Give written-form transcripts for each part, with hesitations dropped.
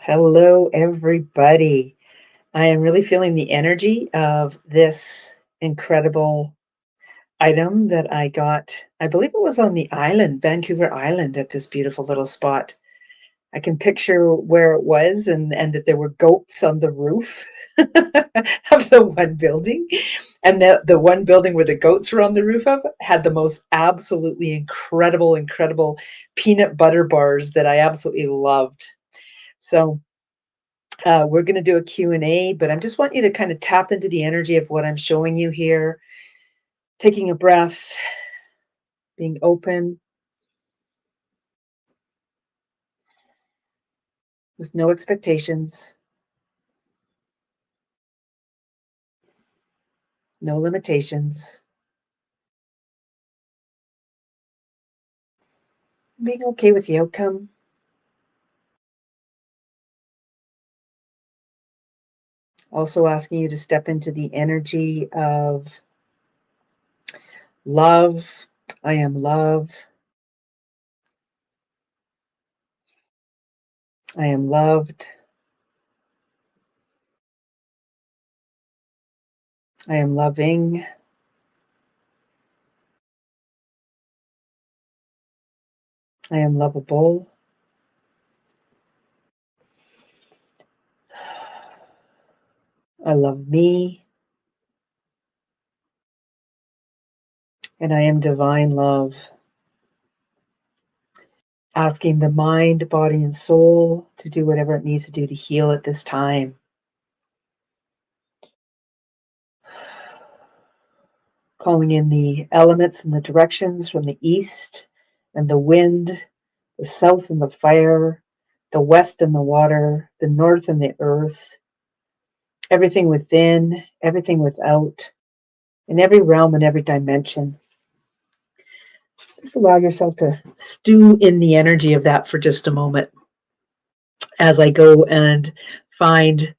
Hello, everybody. I am really feeling the energy of this incredible item that I got. I believe it was on the island, Vancouver Island, at this beautiful little spot. I can picture where it was and that there were goats on the roof of the one building. And the one building where the goats were on the roof of had the most absolutely incredible peanut butter bars that I absolutely loved. So we're going to do a Q&A, but I just want you to kind of tap into the energy of what I'm showing you here, taking a breath, being open with no expectations, no limitations, being okay with the outcome. Also asking you to step into the energy of love. I am love. I am loved. I am loving. I am lovable. I love me. And I am divine love. Asking the mind, body, and soul to do whatever it needs to do to heal at this time. Calling in the elements and the directions from the east and the wind, the south and the fire, the west and the water, the north and the earth, everything within, everything without, in every realm and every dimension. Just allow yourself to stew in the energy of that for just a moment as I go and find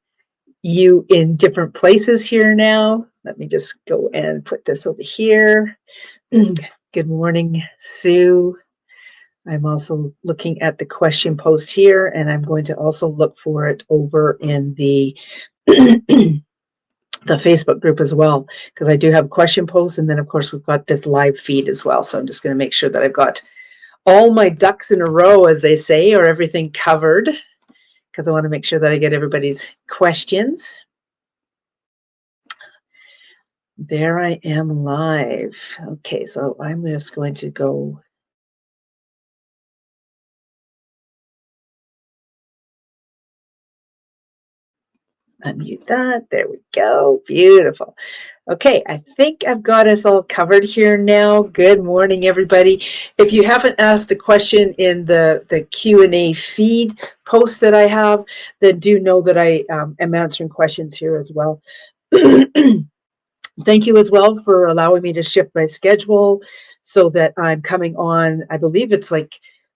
you in different places here now. Let me just go and put this over here. Good morning, Sue. I'm also looking at the question post here, and I'm going to also look for it over in the the Facebook group as well, because I do have question posts, and then of course we've got this live feed as well. So I'm just going to make sure that I've got all my ducks in a row, as they say, or everything covered, because I want to make sure that I get everybody's questions. There I am live. Okay, so I'm just going to go. Unmute that. There we go. Beautiful. Okay, I think I've got us all covered here now. Good morning, everybody. If you haven't asked a question in the Q&A feed post that I have, then do know that I am answering questions here as well. Thank you as well for allowing me to shift my schedule so that I'm coming on. I believe it's like,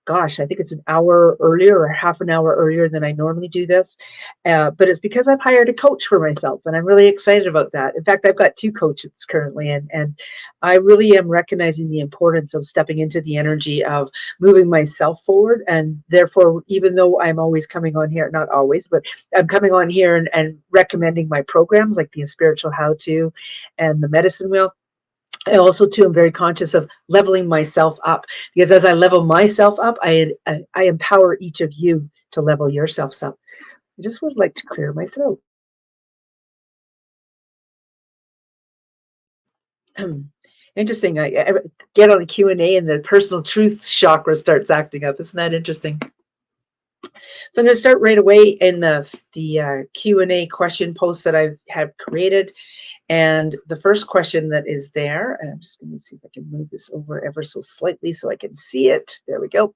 gosh, I think it's an hour earlier or half an hour earlier than I normally do this. But it's because I've hired a coach for myself, and I'm really excited about that. In fact, I've got two coaches currently, and I really am recognizing the importance of stepping into the energy of moving myself forward. And therefore, even though I'm always coming on here, not always, but I'm coming on here and recommending my programs like the Spiritual How To and the Medicine Wheel. I also too am very conscious of leveling myself up, because as I level myself up, I empower each of you to level yourselves up. I just would like to clear my throat. Interesting. I get on a Q&A and the personal truth chakra starts acting up. Isn't that interesting? So I'm going to start right away in the Q&A question post that I have created. And the first question that is there, and I'm just going to see if I can move this over ever so slightly so I can see it. There we go.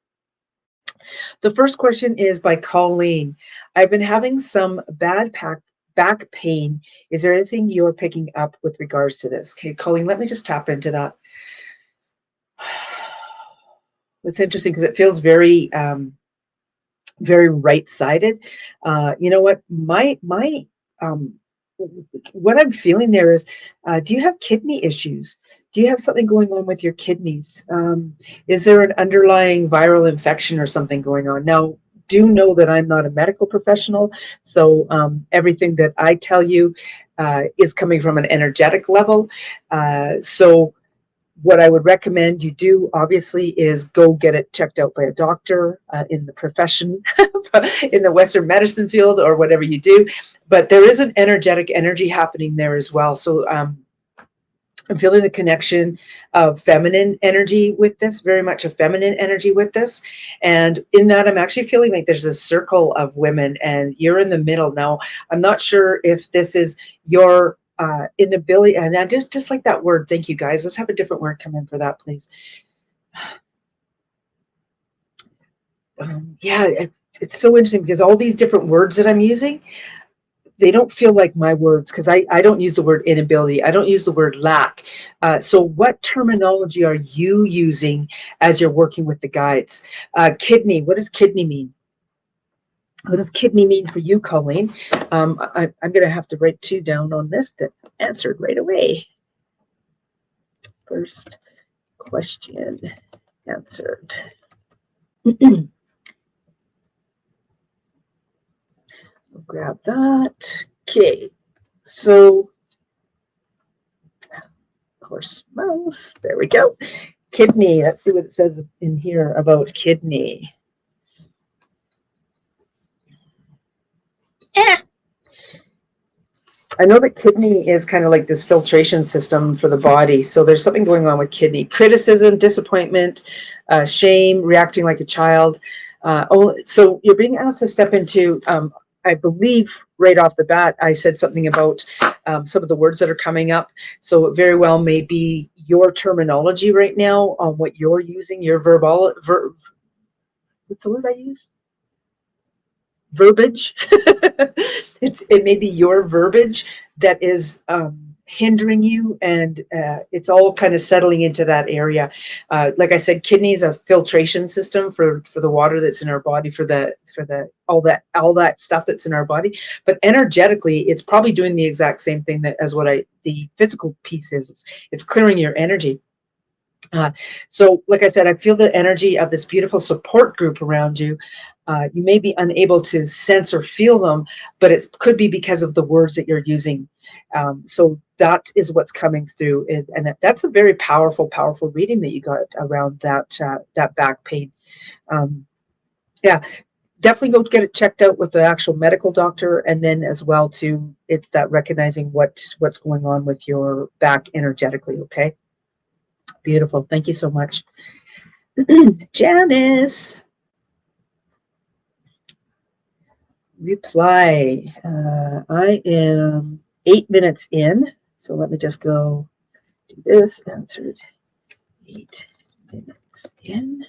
The first question is by Colleen. I've been having some bad back pain. Is there anything you're picking up with regards to this? Okay, Colleen, let me just tap into that. It's interesting because it feels very very right-sided. You know what? What I'm feeling there is, do you have kidney issues? Do you have something going on with your kidneys? Is there an underlying viral infection or something going on? Now, do know that I'm not a medical professional, so everything that I tell you is coming from an energetic level. So what I would recommend you do, obviously, is go get it checked out by a doctor in the profession, in the Western medicine field, or whatever you do. But there is an energetic energy happening there as well. So I'm feeling the connection of feminine energy with this, very much a feminine energy with this. And in that, I'm actually feeling like there's a circle of women and you're in the middle. Now, I'm not sure if this is your inability, and I just like that word. Thank you, guys. Let's have a different word come in for that, please. Yeah, it's so interesting because all these different words that I'm using, they don't feel like my words because I don't use the word inability. I don't use the word lack. So what terminology are you using as you're working with the guides? Kidney, what does kidney mean? What does kidney mean for you, Colleen? I'm going to have to write 2 down on this that answered right away. First question answered. I'll grab that. Okay, so of course, mouse. There we go. Kidney. Let's see what it says in here about kidney. I know that kidney is kind of like this filtration system for the body. So there's something going on with kidney. Criticism, disappointment, shame, reacting like a child. So you're being asked to step into, I believe right off the bat, I said something about some of the words that are coming up. So it very well may be your terminology right now on what you're using, your what's the word I use? Verbiage. It may be your verbiage that is hindering you, and it's all kind of settling into that area. Like I said, kidney is a filtration system for the water that's in our body, for the all that stuff that's in our body. But energetically, it's probably doing the exact same thing as what the physical piece is. It's clearing your energy. So, like I said, I feel the energy of this beautiful support group around you. You may be unable to sense or feel them, but it could be because of the words that you're using. So that is what's coming through, and that's a very powerful, powerful reading that you got around that back pain. Yeah, definitely go get it checked out with the actual medical doctor, and then as well too, it's that recognizing what's going on with your back energetically. Okay. Beautiful. Thank you so much. Janice. Reply. I am 8 minutes in. So let me just go do this. Answered 8 minutes in.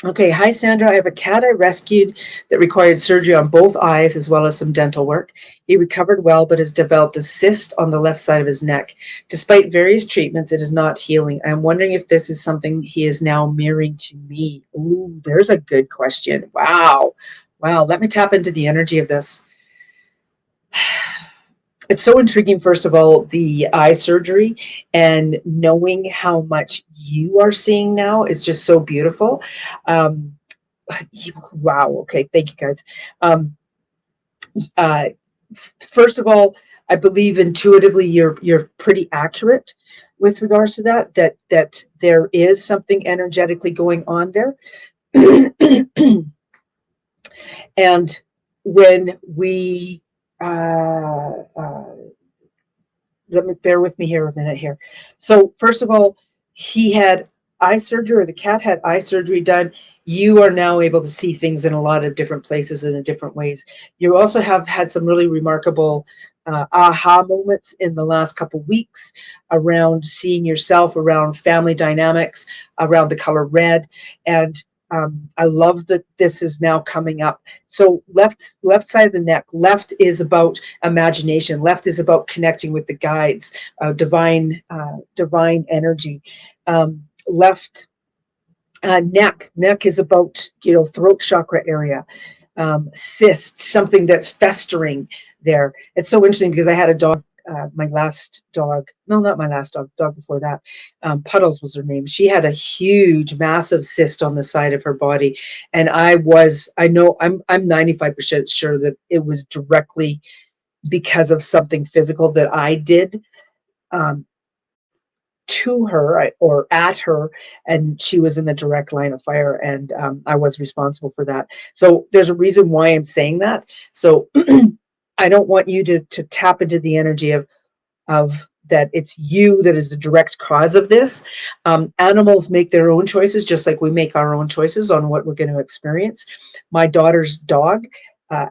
Okay, hi Sandra. I have a cat I rescued that required surgery on both eyes as well as some dental work. He recovered well, but has developed a cyst on the left side of his neck. Despite various treatments, it is not healing. I'm wondering if this is something he is now mirroring to me. Ooh, there's a good question. Wow. Wow, let me tap into the energy of this. It's so intriguing, first of all, the eye surgery, and knowing how much you are seeing now is just so beautiful. Wow. Okay. Thank you, guys. Uh, First of all, I believe intuitively you're pretty accurate with regards to that there is something energetically going on there. And when we let me bear with me here a minute here. So first of all, he had eye surgery, or the cat had eye surgery done. You are now able to see things in a lot of different places and in different ways. You also have had some really remarkable aha moments in the last couple of weeks around seeing yourself, around family dynamics, around the color red. And I love that this is now coming up. So left side of the neck, left is about imagination. Left is about connecting with the guides, divine energy. Left neck is about throat chakra area. Cyst, something that's festering there. It's so interesting because I had a dog my last dog, no, not my last dog before that, Puddles was her name. She had a huge, massive cyst on the side of her body. And I know I'm 95% sure that it was directly because of something physical that I did. Um, to her or at her, and she was in the direct line of fire, and I was responsible for that. So there's a reason why I'm saying that. So I don't want you to tap into the energy of that it's you that is the direct cause of this. Animals make their own choices, just like we make our own choices on what we're going to experience. My daughter's dog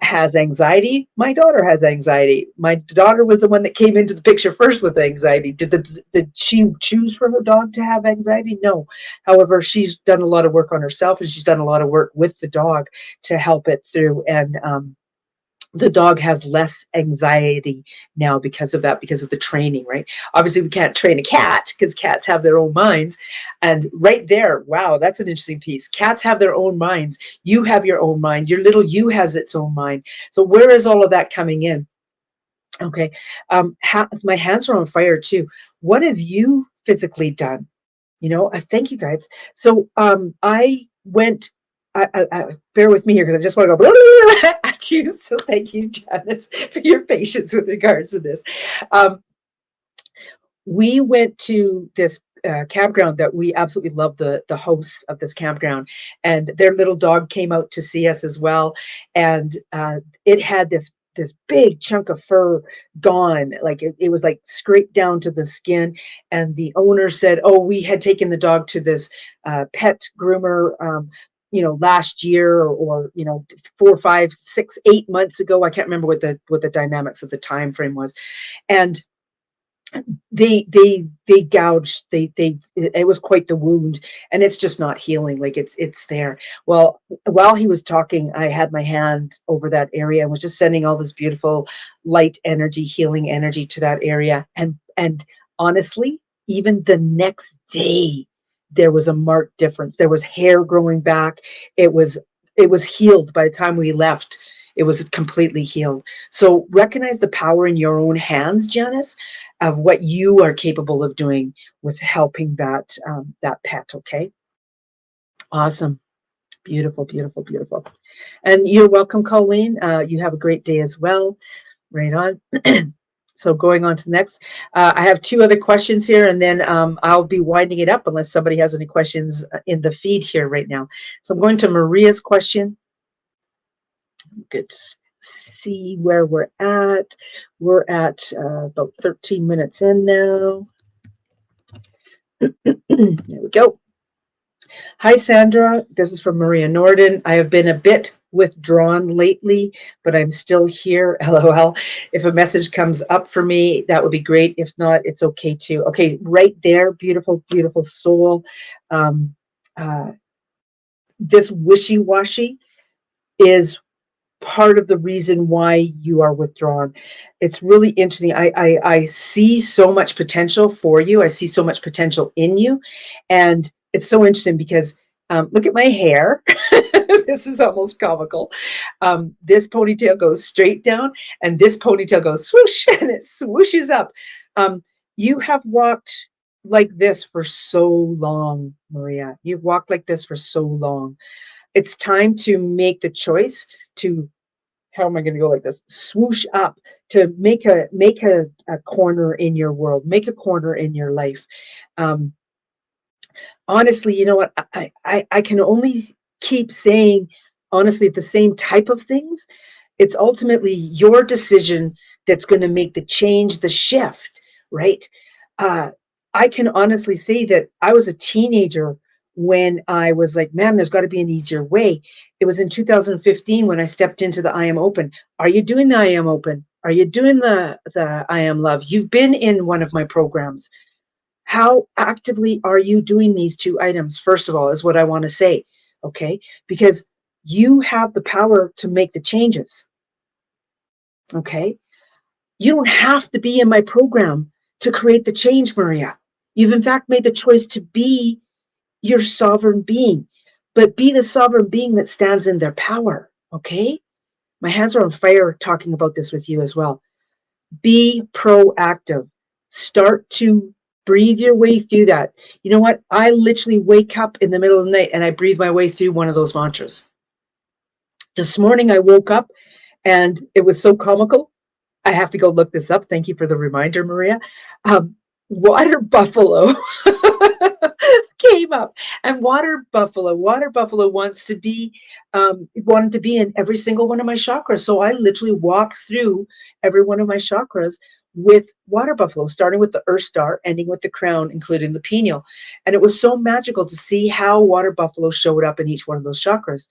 has anxiety. My daughter has anxiety. My daughter was the one that came into the picture first with anxiety. Did she choose for her dog to have anxiety? No. However, she's done a lot of work on herself, and she's done a lot of work with the dog to help it through. And the dog has less anxiety now because of that, because of the training, right? Obviously, we can't train a cat because cats have their own minds. And right there, wow, that's an interesting piece. Cats have their own minds. You have your own mind. Your little you has its own mind. So where is all of that coming in? Okay. My hands are on fire too. What have you physically done? Thank you guys. So I went. I bear with me here because I just want to go at you. So thank you, Janice, for your patience with regards to this. Um, we went to this campground that we absolutely love the host of this campground, and their little dog came out to see us as well, and it had this big chunk of fur gone, like it was like scraped down to the skin. And the owner said, oh, we had taken the dog to this pet groomer last year, or 4, 5, 6, 8 months ago. I can't remember what the dynamics of the time frame was. And they gouged, they it was quite the wound, and it's just not healing, like it's there. Well, while he was talking, I had my hand over that area and was just sending all this beautiful light energy, healing energy to that area. And honestly, even the next day there was a marked difference. There was hair growing back. It was healed by the time we left. It was completely healed. So recognize the power in your own hands, Janice, of what you are capable of doing with helping that pet. Okay, awesome, beautiful, beautiful, beautiful. And you're welcome, Colleen. You have a great day as well. Right on. So going on to the next, I have 2 other questions here, and then I'll be winding it up unless somebody has any questions in the feed here right now. So I'm going to Maria's question. Good. See where we're at. We're at about 13 minutes in now. There we go. Hi, Sandra. This is from Maria Norden. I have been a bit withdrawn lately, but I'm still here. LOL. If a message comes up for me, that would be great. If not, it's okay too. Okay, right there. Beautiful, beautiful soul. Um, this wishy-washy is part of the reason why you are withdrawn. It's really interesting. I see so much potential for you. I see so much potential in you. And it's so interesting because look at my hair. This is almost comical. This ponytail goes straight down, and this ponytail goes swoosh, and it swooshes up. You have walked like this for so long, Maria. You've walked like this for so long. It's time to make the choice to, how am I going to go like this? Swoosh up, to make a corner in your world, make a corner in your life. Um, Honestly, you know what? I can only keep saying, honestly, the same type of things. It's ultimately your decision that's going to make the change, the shift, right? Uh, I can honestly say that I was a teenager when I was like, man, there's got to be an easier way. It was in 2015 when I stepped into the I Am Open. Are you doing the I Am Open? Are you doing the I Am Love? You've been in one of my programs. How actively are you doing these 2 items? First of all, is what I want to say, okay? Because you have the power to make the changes, okay? You don't have to be in my program to create the change, Maria. You've in fact made the choice to be your sovereign being, but be the sovereign being that stands in their power, okay? My hands are on fire talking about this with you as well. Be proactive. Start to breathe your way through that. You know what? I literally wake up in the middle of the night and I breathe my way through one of those mantras. This morning I woke up and it was so comical. I have to go look this up. Thank you for the reminder, Maria. Water buffalo came up, and water buffalo wanted to be in every single one of my chakras. So I literally walked through every one of my chakras with water buffalo, starting with the earth star, ending with the crown, including the pineal. And it was so magical to see how water buffalo showed up in each one of those chakras.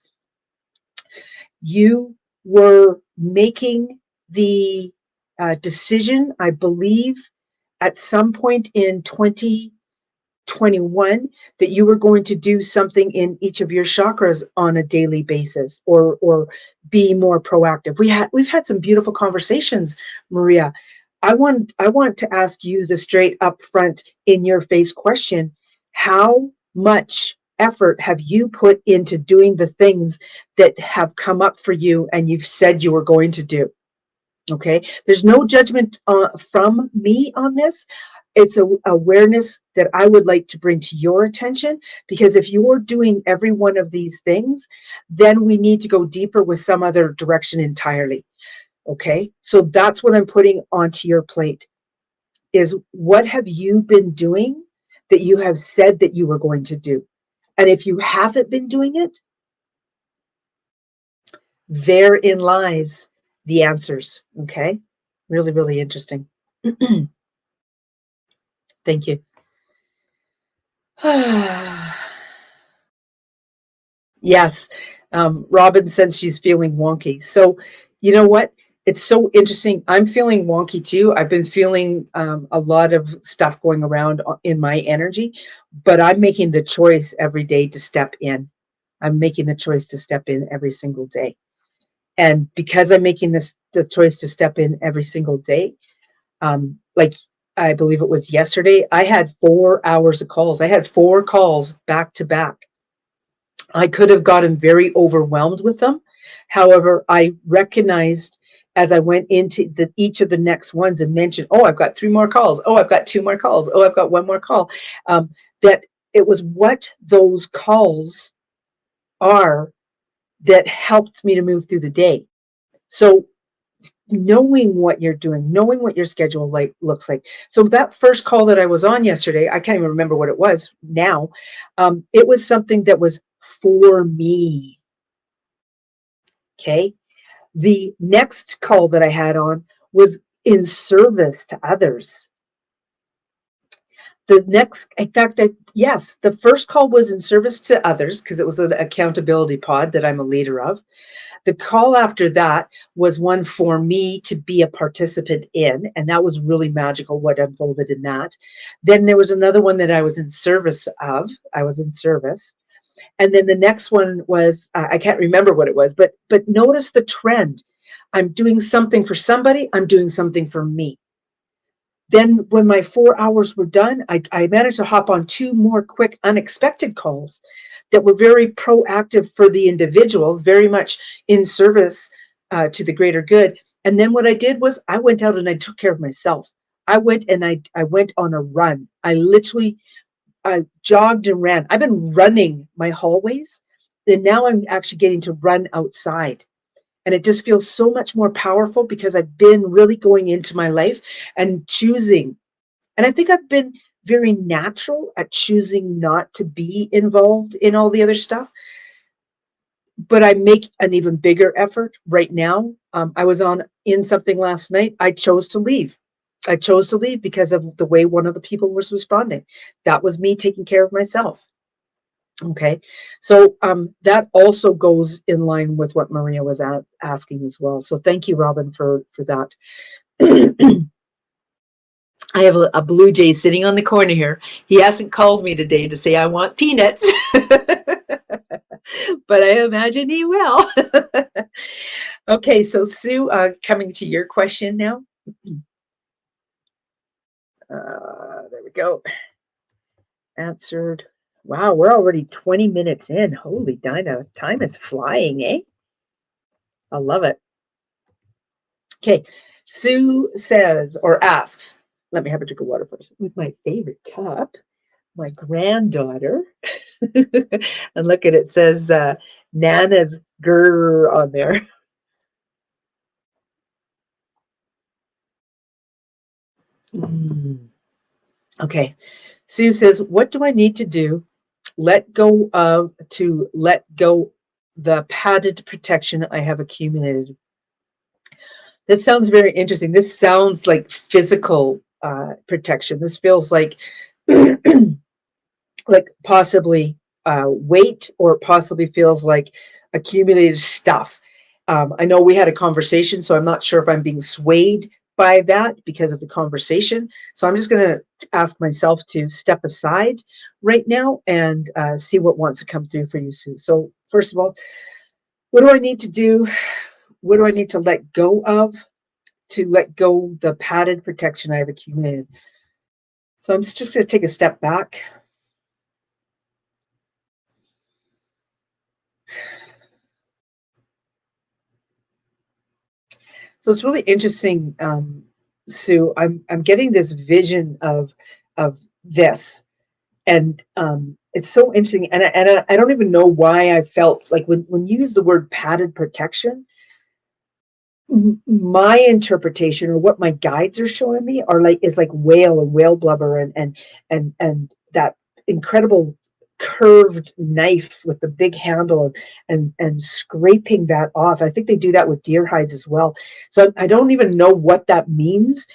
You were making the decision, I believe, at some point in 2021 that you were going to do something in each of your chakras on a daily basis, or be more proactive. We've had some beautiful conversations, Maria. I want to ask you the straight up front, in your face question. How much effort have you put into doing the things that have come up for you and you've said you were going to do? Okay, there's no judgment from me on this. It's a awareness that I would like to bring to your attention, because if you're doing every one of these things, then we need to go deeper with some other direction entirely. Okay, so that's what I'm putting onto your plate, is what have you been doing that you have said that you were going to do? And if you haven't been doing it, therein lies the answers. Okay, really, really interesting. Thank you. Yes. Robin says she's feeling wonky. So, you know what? It's so interesting. I'm feeling wonky too. I've been feeling a lot of stuff going around in my energy, but I'm making the choice every day to step in. I'm making the choice to step in every single day. And because I'm making the choice to step in every single day, like I believe it was yesterday, I had 4 hours of calls. I had 4 calls back to back. I could have gotten very overwhelmed with them. However, I recognized as I went into each of the next ones and mentioned, oh, I've got 3 more calls. Oh, I've got 2 more calls. Oh, I've got 1 more call. That it was what those calls are that helped me to move through the day. So knowing what you're doing, knowing what your schedule looks like. So that first call that I was on yesterday, I can't even remember what it was now. It was something that was for me. Okay. The next call that I had on was in service to others. The next, in fact, yes, the first call was in service to others because it was an accountability pod that I'm a leader of. The call after that was one for me to be a participant in, and that was really magical what unfolded in that. Then there was another one that I was in service of. I was in service. And then the next one was I can't remember what it was, but notice the trend. I'm doing something for somebody, I'm doing something for me. Then when my 4 hours were done, I managed to hop on 2 more quick unexpected calls that were very proactive for the individual, very much in service to the greater good. And then what I did was I went out and I took care of myself. I went and I went on a run. I literally jogged and ran. I've been running my hallways, and now I'm actually getting to run outside. And it just feels so much more powerful because I've been really going into my life and choosing. And I think I've been very natural at choosing not to be involved in all the other stuff. But I make an even bigger effort right now. I was on in something last night. I chose to leave. I chose to leave because of the way one of the people was responding. That was me taking care of myself. Okay, so that also goes in line with what Maria was asking as well. So thank you, Robin, for that. I have a blue jay sitting on the corner here. He hasn't called me today to say I want peanuts, but I imagine he will. Okay, so Sue, coming to your question now. There we go. Answered. Wow, we're already 20 minutes in. Holy Dinah, time is flying, eh? I love it. Okay, Sue says or asks, let me have a drink of water first. With my favorite cup, my granddaughter, and look at it, says Nana's grr on there. Mm. Okay, Sue says, what do I need to do? Let go the padded protection I have accumulated. This sounds very interesting. This sounds like physical protection. This feels like like possibly weight, or possibly feels like accumulated stuff. I know we had a conversation, so I'm not sure if I'm being swayed by that because of the conversation. So I'm just going to ask myself to step aside right now and see what wants to come through for you, Sue. So first of all, what do I need to do? What do I need to let go of to let go the padded protection I have accumulated? So I'm just going to take a step back. So it's really interesting, Sue. I'm getting this vision of this, and it's so interesting. And I don't even know why I felt like when you use the word padded protection, my interpretation or what my guides are showing me are like is like whale and whale blubber and that incredible curved knife with the big handle and scraping that off. I think they do that with deer hides as well. So I don't even know what that means,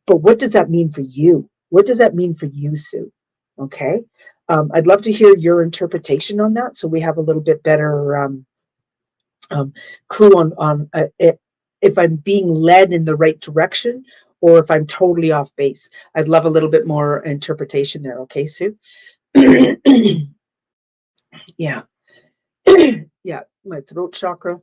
but what does that mean for you? What does that mean for you, Sue? Okay. I'd love to hear your interpretation on that so we have a little bit better um, clue on it, if I'm being led in the right direction or if I'm totally off base. I'd love a little bit more interpretation there. Okay, Sue? Yeah. Yeah, my throat chakra.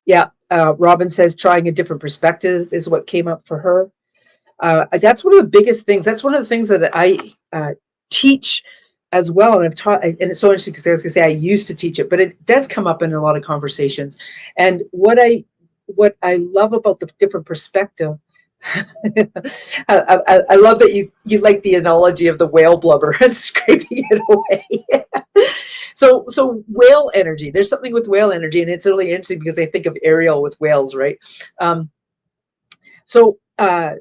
Yeah, Robin says trying a different perspective is what came up for her. That's one of the biggest things. That's one of the things that I teach as well. And I've taught, and it's so interesting because I was going to say I used to teach it, but it does come up in a lot of conversations. And what I love about the different perspective. I love that you like the analogy of the whale blubber and scraping it away. So whale energy. There's something with whale energy, and it's really interesting because I think of Ariel with whales, right? So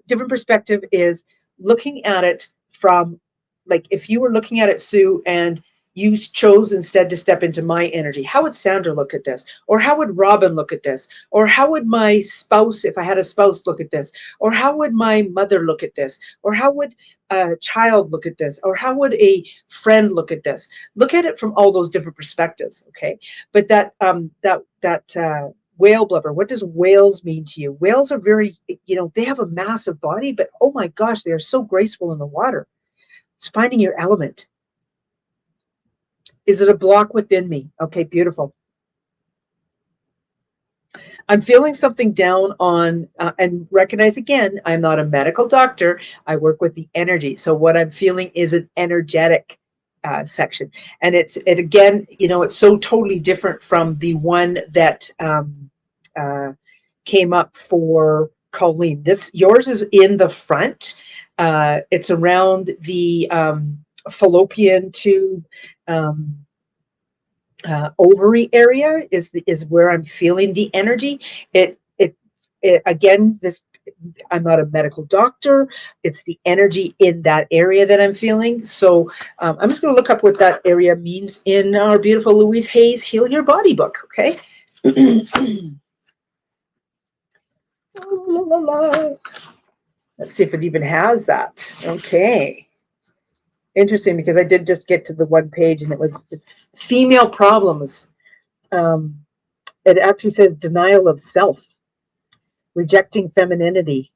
different perspective is looking at it from, like, if you were looking at it, Sue, and you chose instead to step into my energy, how would Sandra look at this? Or how would Robin look at this? Or how would my spouse, if I had a spouse, look at this? Or how would my mother look at this? Or how would a child look at this? Or how would a friend look at this? Look at it from all those different perspectives, okay? But that whale blubber, what does whales mean to you? Whales are very, they have a massive body, but oh my gosh, they are so graceful in the water. It's finding your element. Is it a block within me? Okay, beautiful. I'm feeling something down on, and recognize again, I'm not a medical doctor. I work with the energy. So what I'm feeling is an energetic section. And it again, it's so totally different from the one that uh, came up for Colleen. Yours is in the front. It's around the fallopian tube. Ovary area is where I'm feeling the energy. It again, this, I'm not a medical doctor. It's the energy in that area that I'm feeling. So I'm just going to look up what that area means in our beautiful Louise Hay's Heal Your Body book. Okay. Let's see if it even has that. Okay. Interesting, because I did just get to the one page and it's female problems. It actually says denial of self, rejecting femininity.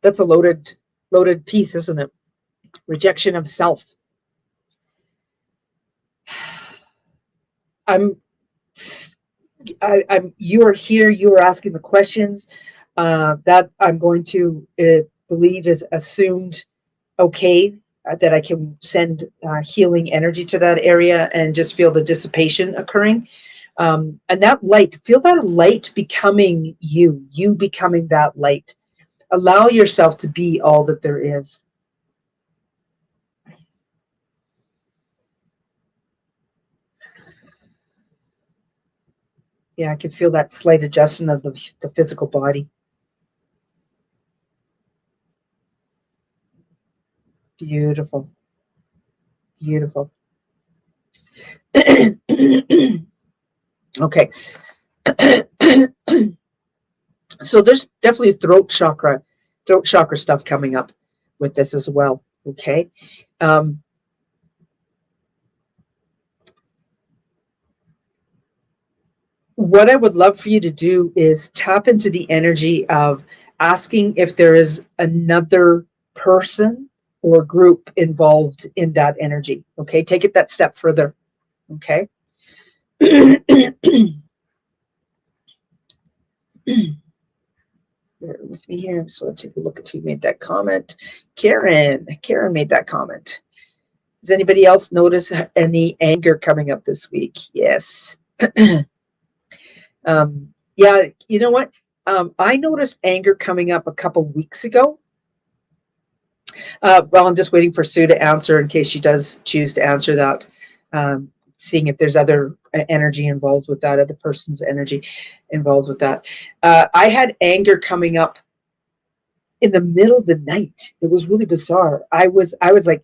That's a loaded piece, isn't it? Rejection of self. I'm you are here, you are asking the questions that I'm going to believe is assumed okay. that I can send healing energy to that area and just feel the dissipation occurring. And that light, feel that light becoming you becoming that light. Allow yourself to be all that there is. Yeah, I can feel that slight adjustment of the physical body. Beautiful. Beautiful. Okay. So there's definitely throat chakra stuff coming up with this as well. Okay. What I would love for you to do is tap into the energy of asking if there is another person or group involved in that energy. Okay. Take it that step further. Okay. Bear with me here. So let's take a look at who made that comment. Karen made that comment. Does anybody else notice any anger coming up this week? Yes. Yeah, you know what? I noticed anger coming up a couple weeks ago. Well, I'm just waiting for Sue to answer in case she does choose to answer that. Seeing if there's other energy involved with that, other person's energy involved with that. I had anger coming up in the middle of the night. It was really bizarre. I was like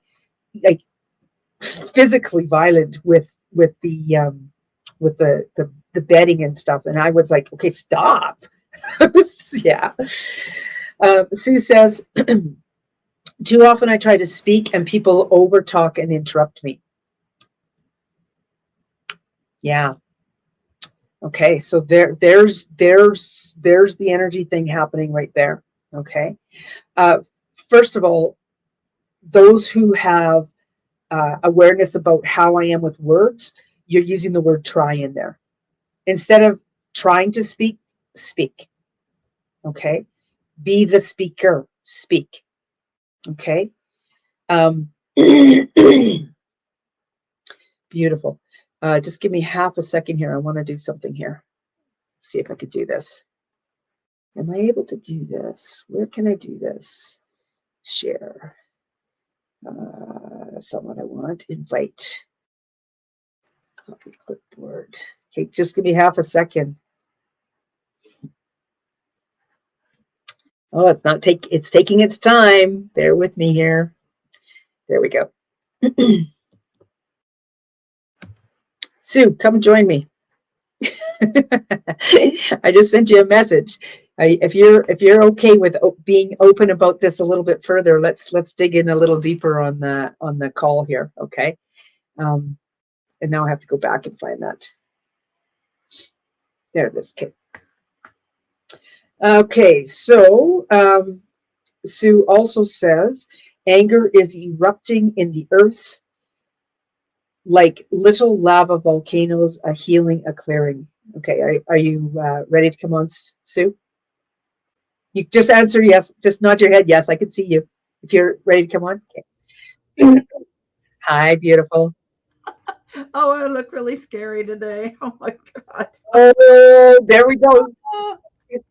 physically violent with the bedding and stuff, and I was like, okay, stop. Yeah. Sue says, too often I try to speak and people overtalk and interrupt me. Yeah. Okay, so there's the energy thing happening right there. Okay. First of all, those who have awareness about how I am with words, you're using the word try in there. Instead of trying to speak, speak. Okay. Be the speaker, speak. Okay. Beautiful. Just give me half a second here. I want to do something here. Let's see if I could do this. Am I able to do this? Where can I do this? Share. Someone I want. Invite. Copy clipboard. Okay, just give me half a second. Oh, it's taking its time. Bear with me here. There we go. Sue, come join me. I just sent you a message. If you're okay with being open about this a little bit further, let's dig in a little deeper on the call here, okay? And now I have to go back and find that. There it is. Okay, so Sue also says anger is erupting in the earth like little lava volcanoes, a healing, a clearing. Okay, are you ready to come on, Sue? You just answer yes. Just nod your head yes. I can see you. If you're ready to come on. Okay. Hi, beautiful. Oh, I look really scary today. Oh my God. Oh, there we go. It's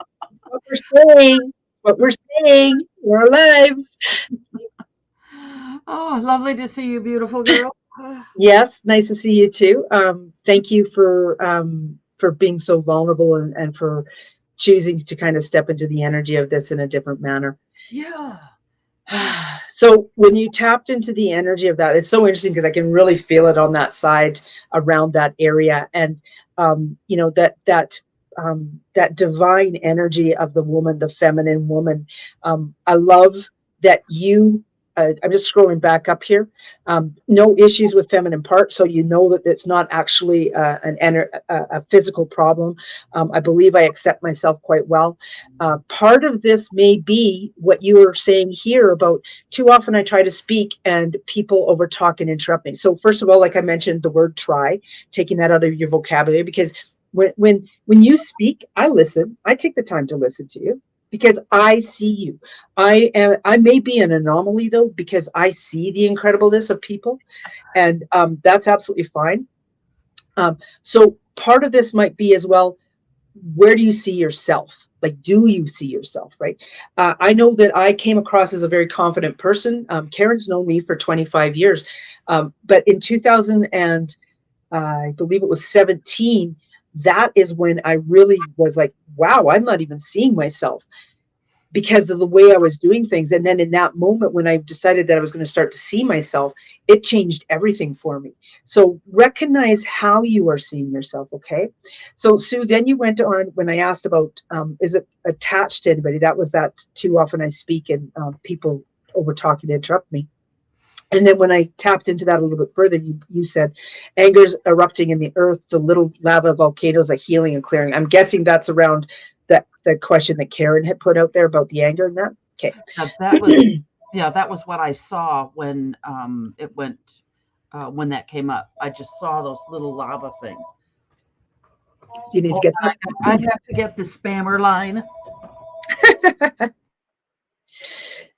what we're saying. What we're saying. We're alive. Oh, lovely to see you, beautiful girl. Yes, nice to see you too. Thank you for being so vulnerable and for choosing to kind of step into the energy of this in a different manner. Yeah. So when you tapped into the energy of that, it's so interesting because I can really feel it on that side around that area, and you know that divine energy of the woman, the feminine woman. I love that you. I'm just scrolling back up here. No issues with feminine parts, so you know that it's not actually a physical problem. I believe I accept myself quite well. Part of this may be what you were saying here about too often I try to speak and people overtalk and interrupt me. So first of all, like I mentioned, the word try, taking that out of your vocabulary, because when you speak, I listen. I take the time to listen to you because I see you. I may be an anomaly though, because I see the incredibleness of people, and that's absolutely fine. So part of this might be as well, where do you see yourself? Like, do you see yourself, right? I know that I came across as a very confident person. Karen's known me for 25 years. But in 2000 and I believe it was 17, that is when I really was like, wow, I'm not even seeing myself because of the way I was doing things. And then in that moment, when I decided that I was going to start to see myself, it changed everything for me. So recognize how you are seeing yourself. Okay. So Sue, then you went on when I asked about, is it attached to anybody? That was that too often I speak and people over talking to interrupt me. And then when I tapped into that a little bit further, you said anger's erupting in the earth, the little lava volcanoes are healing and clearing. I'm guessing that's around that the question that Karen had put out there about the anger and that. Okay. That was, yeah, that was what I saw when it went when that came up. I just saw those little lava things. Do you need to Hold get on, I have to get the spammer line.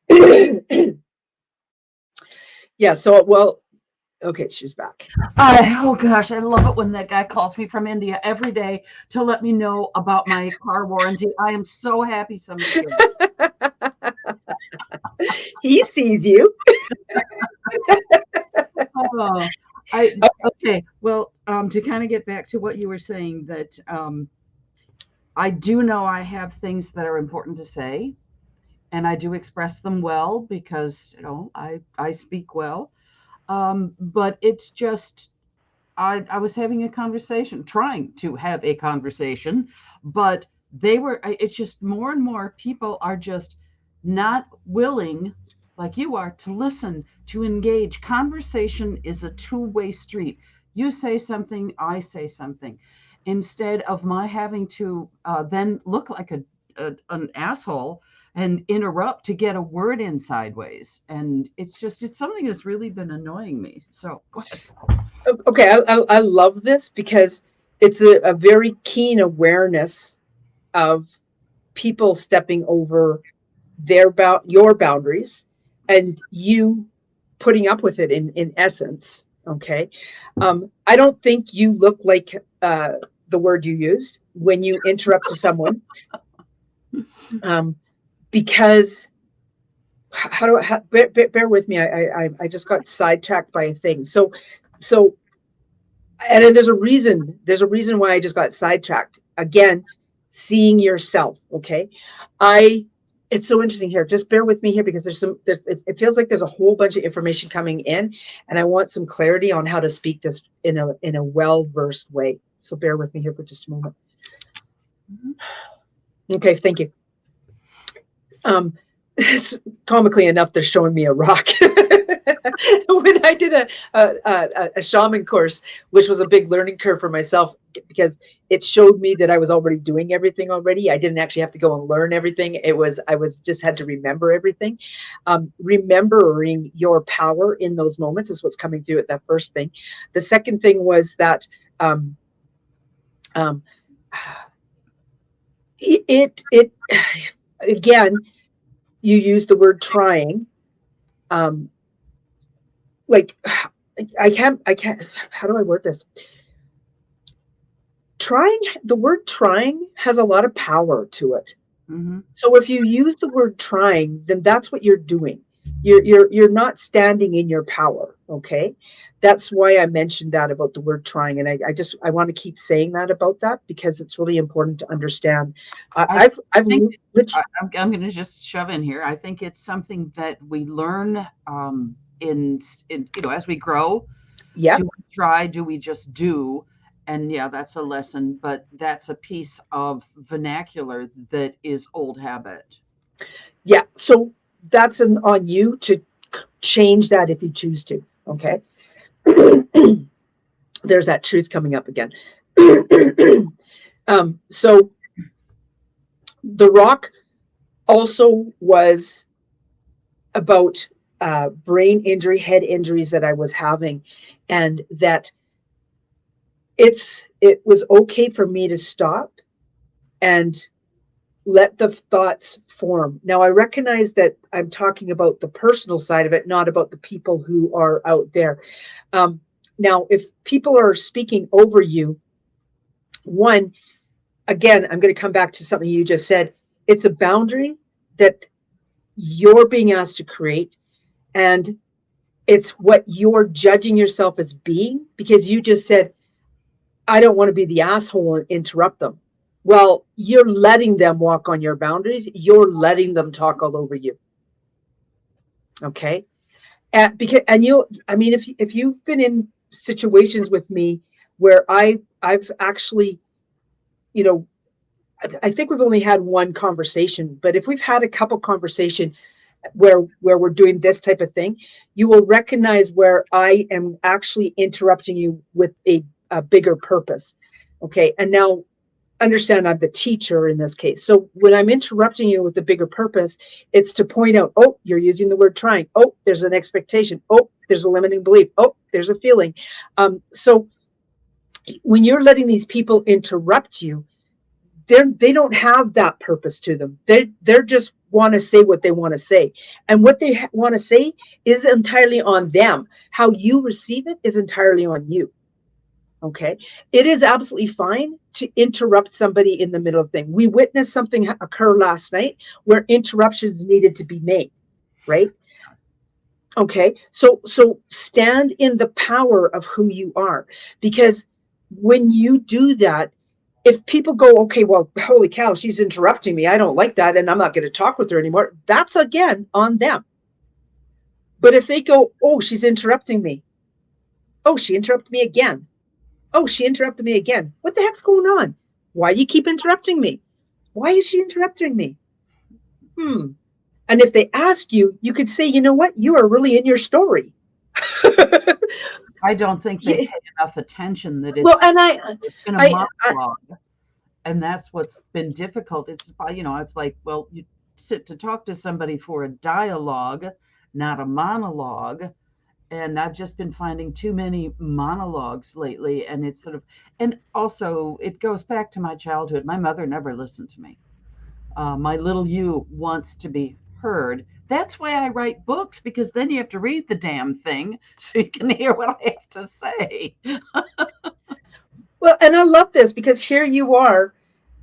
that? Yeah. So, well, okay, she's back. Oh gosh, I love it when that guy calls me from India every day to let me know about my car warranty. I am so happy somebody cares. He sees you. Oh, okay. Well, to kind of get back to what you were saying, that I do know I have things that are important to say, and I do express them well because I speak well. But it's just I was having a conversation, trying to have a conversation, but it's just more and more people are just not willing, like you are, to listen, to engage. Conversation is a two-way street. You say something, I say something. Instead of my having to then look like an asshole and interrupt to get a word in sideways. And it's something that's really been annoying me. So go ahead. Okay, I love this because it's a very keen awareness of people stepping over your boundaries and you putting up with it in essence. Okay. I don't think you look like the word you used when you interrupted someone, um, because how do bear with me. I just got sidetracked by a thing. So and then there's a reason why I just got sidetracked again. Seeing yourself. Okay. I It's so interesting here. Just bear with me here because it feels like there's a whole bunch of information coming in and I want some clarity on how to speak this in a well-versed way. So bear with me here for just a moment. Okay, thank you. um Comically enough, they're showing me a rock. When I did a shaman course, which was a big learning curve for myself because it showed me that I was already doing everything already. I didn't actually have to go and learn everything. I was just had to remember everything. Remembering your power in those moments is what's coming through at that first thing. The second thing was that um, um, it again, you use the word trying. Um, like I can't, how do I word this? Trying, the word trying has a lot of power to it. Mm-hmm. So if you use the word trying, then that's what you're doing. You're not standing in your power. Okay. That's why I mentioned that about the word trying. And I want to keep saying that about that because it's really important to understand. I I've think literally, I'm going to just shove in here. I think it's something that we learn in as we grow. yeah. Do we try? Do we just do? And yeah, that's a lesson, but that's a piece of vernacular that is old habit. Yeah. So that's on you to change that if you choose to. Okay. There's that truth coming up again. So the rock also was about brain injury, head injuries that I was having, and that it was okay for me to stop and let the thoughts form. Now, I recognize that I'm talking about the personal side of it, not about the people who are out there. Um, Now, if people are speaking over you, one, again, I'm going to come back to something you just said. It's a boundary that you're being asked to create, and it's what you're judging yourself as being because you just said, I don't want to be the asshole and interrupt them. Well, you're letting them walk on your boundaries. You're letting them talk all over you. Okay. And you'll, I mean, if you've been in situations with me where I've actually, you know, I think we've only had one conversation, but if we've had a couple conversation where we're doing this type of thing, you will recognize where I am actually interrupting you with a bigger purpose. Okay. And now understand I'm the teacher in this case. So when I'm interrupting you with a bigger purpose, it's to point out, oh, you're using the word trying. Oh, there's an expectation. Oh, there's a limiting belief. Oh, there's a feeling. So when you're letting these people interrupt you, they don't have that purpose to them. They're just want to say what they want to say, and what they want to say is entirely on them. How you receive it is entirely on you. Okay, it is absolutely fine to interrupt somebody in the middle of thing. We witnessed something occur last night where interruptions needed to be made, right? Okay, so stand in the power of who you are, because when you do that, if people go, okay, well, holy cow, she's interrupting me, I don't like that, and I'm not going to talk with her anymore, that's again on them. But if they go, oh, she's interrupting me, oh, she interrupted me again, oh, she interrupted me again, what the heck's going on? Why do you keep interrupting me? Why is she interrupting me? And if they ask you, you could say, you know what, you are really in your story. I don't think they Yeah. pay enough attention that Well, and it's been a I monologue, and that's what's been difficult. It's it's like, well, you sit to talk to somebody for a dialogue, not a monologue. And I've just been finding too many monologues lately, and it's sort of, and also it goes back to my childhood. My mother never listened to me. My little you wants to be heard. That's why I write books, because then you have to read the damn thing so you can hear what I have to say. well, and I love this because here you are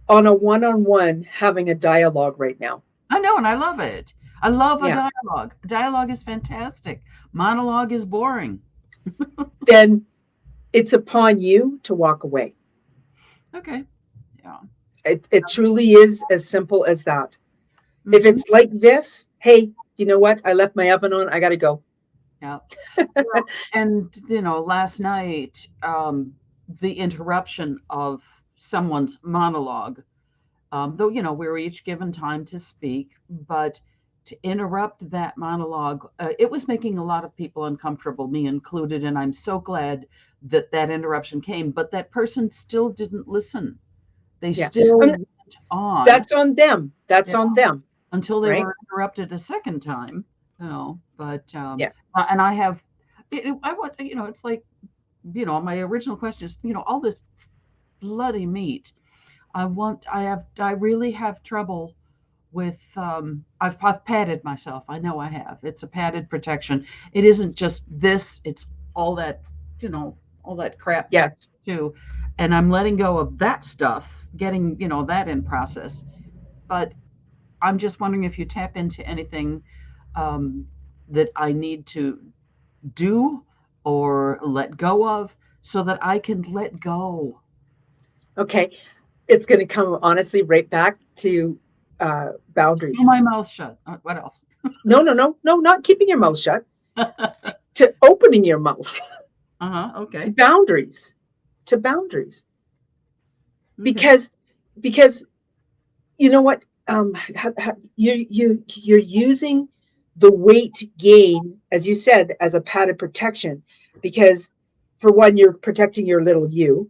on a one-on-one having a dialogue right now. I know, and I love it. I love a Yeah. dialogue. Dialogue is fantastic. Monologue is boring. Then it's upon you to walk away. Okay. Yeah. It truly is as simple as that. If Hmm. it's like this, hey, you know what? I left my oven on. I got to go. Yeah. Well, and last night, the interruption of someone's monologue, though we were each given time to speak, but to interrupt that monologue, it was making a lot of people uncomfortable, me included, and I'm so glad that that interruption came. But that person still didn't listen. They Yeah. still And went on. that's on them. That's Yeah, on them. until they Right. were interrupted a second time. But Yeah. and I have, I want, it's like, my original question is, all this bloody meat. I really have trouble with, I've padded myself. I know I have. It's a padded protection. It isn't just this, it's all that, you know, all that crap back Yes. too. And I'm letting go of that stuff, getting, that in process. But I'm just wondering if you tap into anything um, that I need to do or let go of so that I can let go. Okay. It's going to come honestly right back to Keep boundaries. my mouth shut. What else? No, no, no, no, not keeping your mouth shut, Uh-huh. to opening your mouth, to Okay. boundaries, to boundaries. Okay. Because, because you know what? You're using the weight gain, as you said, as a padded protection. Because for one, you're protecting your little you.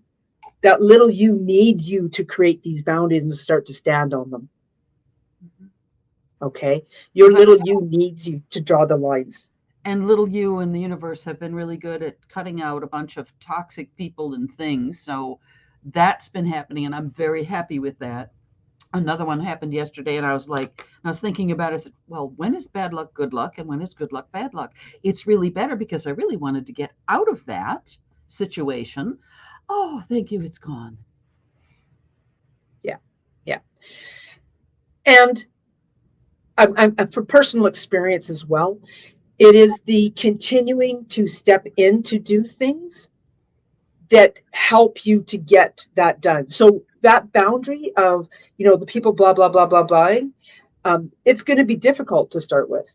That little you needs you to create these boundaries and start to stand on them. Okay, your Because little you needs you to draw the lines. and little you and the universe have been really good at cutting out a bunch of toxic people and things. So that's been happening, and I'm very happy with that. Another one happened yesterday, and I was thinking about it. I said, well, when is bad luck good luck, and when is good luck bad luck? It's really better because I really wanted to get out of that situation. Oh, thank you, it's gone. Yeah. Yeah. And for personal experience as well, it is the continuing to step in to do things that help you to get that done. So that boundary of, the people blah, blah, blah, blah, blahing, it's going to be difficult to start with.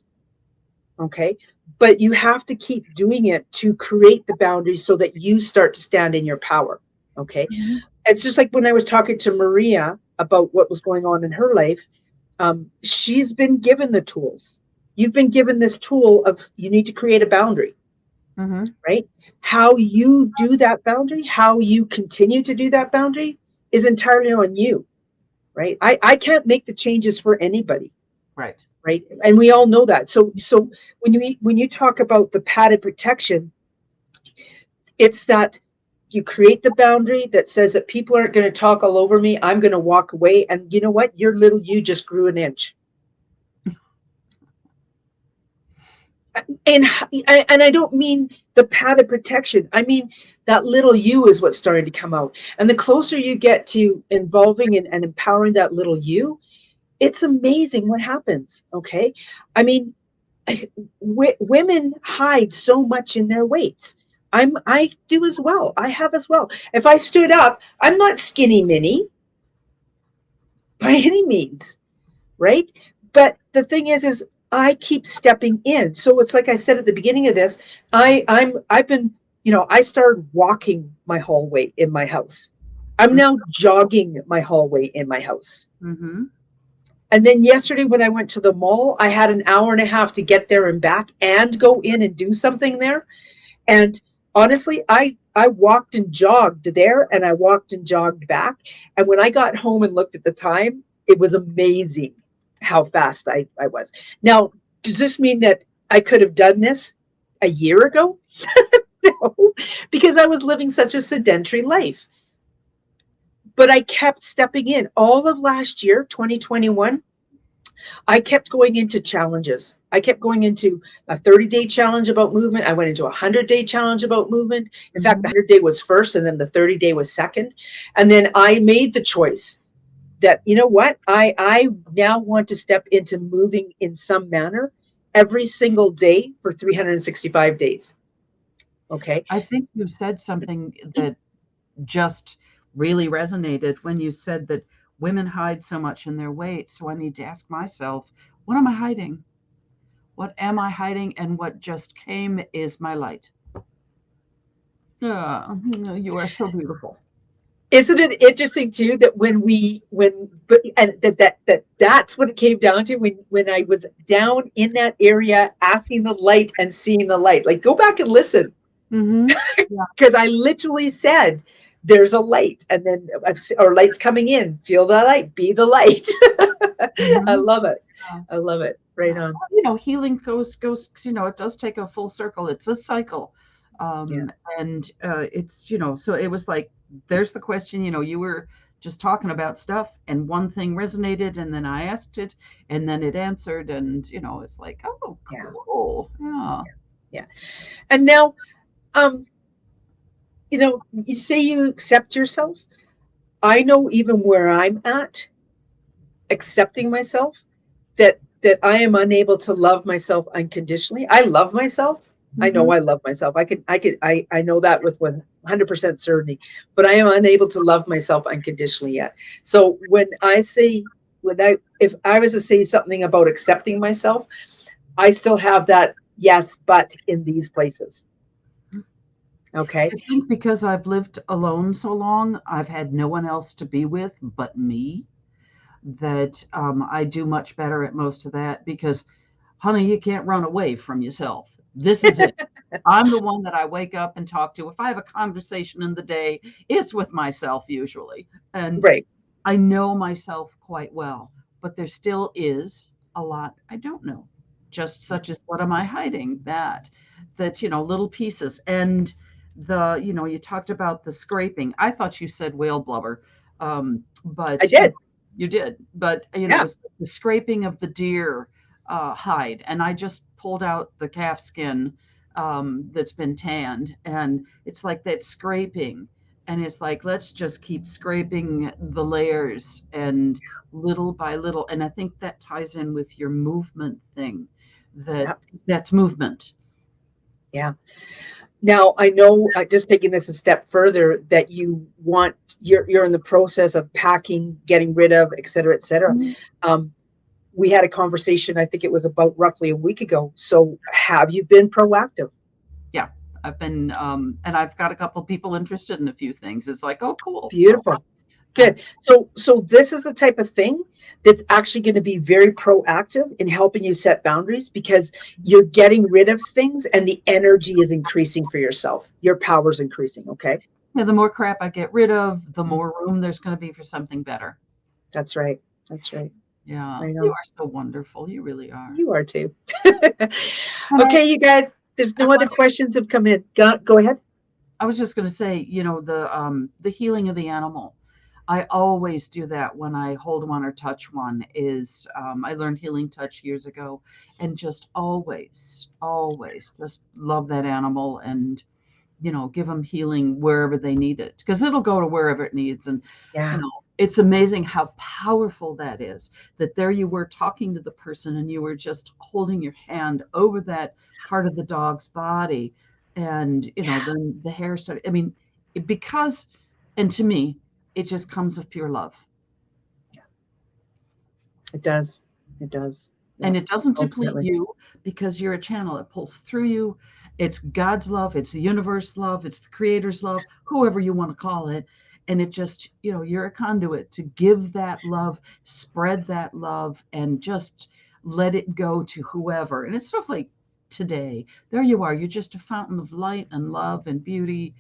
Okay. But you have to keep doing it to create the boundaries so that you start to stand in your power. Okay. Mm-hmm. It's just like when I was talking to Maria about what was going on in her life, she's been given the tools. You've been given this tool of you need to create a boundary, Mm-hmm. right? How you do that boundary, how you continue to do that boundary is entirely on you, right? I can't make the changes for anybody, Right. right? And we all know that. So when you talk about the padded protection, it's that you create the boundary that says that people aren't going to talk all over me. I'm going to walk away. And you know what? Your little you just grew an inch. And I don't mean the padded protection. I mean that little you is what's starting to come out. And the closer you get to involving and empowering that little you, it's amazing what happens. Okay, I mean, women hide so much in their weights. I do as well. I have as well. If I stood up, I'm not skinny mini by any means, right? But the thing is I keep stepping in. So it's like I said at the beginning of this, I've been, I started walking my hallway in my house. I'm now jogging my hallway in my house. Mm-hmm. And then yesterday when I went to the mall, I had an hour and a half to get there and back and go in and do something there. And honestly, I walked and jogged there and I walked and jogged back. And when I got home and looked at the time, it was amazing how fast I was. Now, does this mean that I could have done this a year ago? No, because I was living such a sedentary life. But I kept stepping in. All of last year, 2021, I kept going into challenges. I kept going into a 30-day challenge about movement. I went into a 100-day challenge about movement. In fact, the Mm-hmm. 100-day was first, and then the 30-day was second. And then I made the choice that, you know what, I now want to step into moving in some manner every single day for 365 days. Okay. I think you said something that just really resonated when you said that women hide so much in their weight. So I need to ask myself, what am I hiding? What am I hiding? And what just came is my light. You are so beautiful. Isn't it interesting too that but and that's what it came down to when I was down in that area asking the light and seeing the light. Like go back and listen Mm-hmm. Yeah. because I literally said there's a light and then or light's coming in. Feel the light, be the light. I Mm-hmm. love it. Yeah. I love it. Right Yeah. on. Healing goes, it does take a full circle. It's a cycle. Yeah. And it's, so it was like, there's the question, you were just talking about stuff and one thing resonated and then I asked it and then it answered and, it's like, oh, Yeah. cool. Yeah. Yeah. And now um you say you accept yourself. I know even where I'm at accepting myself that I am unable to love myself unconditionally. I love myself. I Mm-hmm. know I love myself. I know that with 100% certainty, but I am unable to love myself unconditionally yet. So if I was to say something about accepting myself, I still have that yes, but in these places. Okay. I think because I've lived alone so long, I've had no one else to be with but me, that I do much better at most of that because, honey, you can't run away from yourself. This is it. I'm the one that I wake up and talk to. If I have a conversation in the day, it's with myself usually. And Right. I know myself quite well, but there still is a lot I don't know. Just such as what am I hiding? That, little pieces. And you talked about the scraping. I thought you said whale blubber. I But did. You did, but it Yeah, was the scraping of the deer hide, and I just pulled out the calf skin that's been tanned, and it's like that scraping, and it's like let's just keep scraping the layers and little by little, and I think that ties in with your movement thing, that yeah, that's movement. yeah. Now I know, just taking this a step further, that you're in the process of packing, getting rid of, et cetera, et cetera. Mhm. Um, we had a conversation, I think it was about roughly a week ago. So have you been proactive? Yeah, I've been, and I've got a couple people interested in a few things. It's like, oh, cool. So Beautiful. Good. that's So this is the type of thing that's actually going to be very proactive in helping you set boundaries, because you're getting rid of things and the energy is increasing for yourself. Your power's increasing. Okay. yeah, the more crap I get rid of, the Mm. more room there's going to be for something better. That's right. That's right. Yeah, I you know. are so wonderful. You really are. You are too. And Okay, you guys, there's I no other questions have come in. Go ahead. I was just going to say, the healing of the animal. I always do that when I hold one or touch one. Is I learned healing touch years ago, and just always, always, just love that animal and give them healing wherever they need it because it'll go to wherever it needs. And, Yeah. it's amazing how powerful that is. That there you were talking to the person and you were just holding your hand over that part of the dog's body. And, Yeah. then the hair started. I mean, because, and to me, it just comes of pure love. It does. It does. Yeah. And it doesn't deplete Ultimately. you because you're a channel. It pulls through you. It's God's love, it's the universe love, it's the creator's love, whoever you want to call it. And it just, you're a conduit to give that love, spread that love, and just let it go to whoever. And it's stuff like today. There you are. You're just a fountain of light and love and beauty.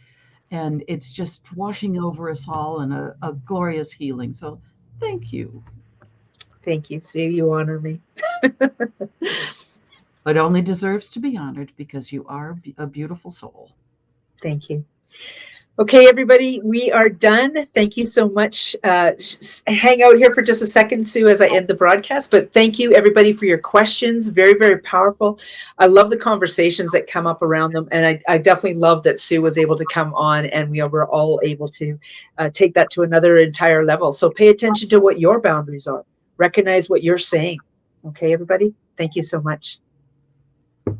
And it's just washing over us all in a glorious healing. So thank you. Thank you, Sue. You honor me. It only deserves to be honored because you are a beautiful soul. Thank you. Okay, everybody, we are done. Thank you so much. Hang out here for just a second, Sue, as I end the broadcast. But thank you, everybody, for your questions. Very, very powerful. I love the conversations that come up around them. And I definitely love that Sue was able to come on and we were all able to take that to another entire level. So pay attention to what your boundaries are, recognize what you're saying. Okay, everybody, thank you so much.